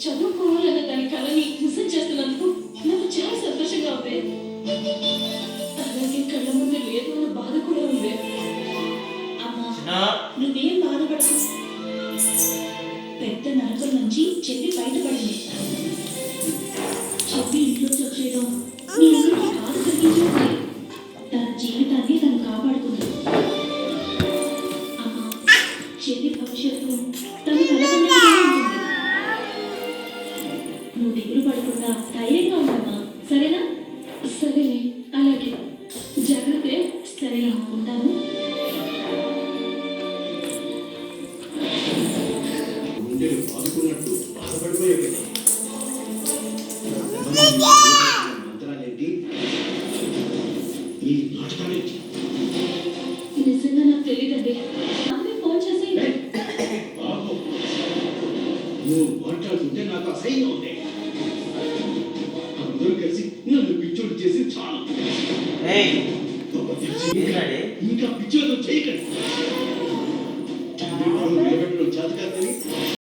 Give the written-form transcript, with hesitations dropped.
చదువుకోవాలన్న దాని కళని నిజం చేస్తున్నందుకు నాకు చాలా సంతోషంగా ఉంది. అలాగే కళ్ళ ముందు లేదు అన్న బాధ కూడా ఉంది. అమ్మా, నువ్వేం బాధపడకు. పెద్ద నరకం నుంచి చెల్లి బయటపడింది. చెల్లి ఇంట్లోకి వచ్చేయడం నీ ఇంటికి బాధ కలిగించింది. తన జీవితాన్ని తను కాపాడుకుంది. అమ్మా, చెల్లి భవిష్యత్తు తను తలదన్నుగా ఉంటుంది. నువ్వు దిగులు పడకుండా ధైర్యంగా ఉండమ్మా, సరేనా? సరేలే, అలాగే జాగ్రత్త. సరేనా, ఉంటాను. బాదుకున్నట్టు బాధపడిపోయావు మంత్రాలేంటి ఈ నాటకాలేంటి? నిజంగా నాకు తెలియదండి. ఆమె ఫోన్ చేసి బాబు నువ్వు మాట్లాడుతుంటే నాకు అసహ్యంగా ఉంది. అందరూ కలిసి నన్ను పిచ్చోడు చేసి చాలు. ఇంకా పిచ్చోడు చేయకండి. నిలబెట్టడం చేత కాదని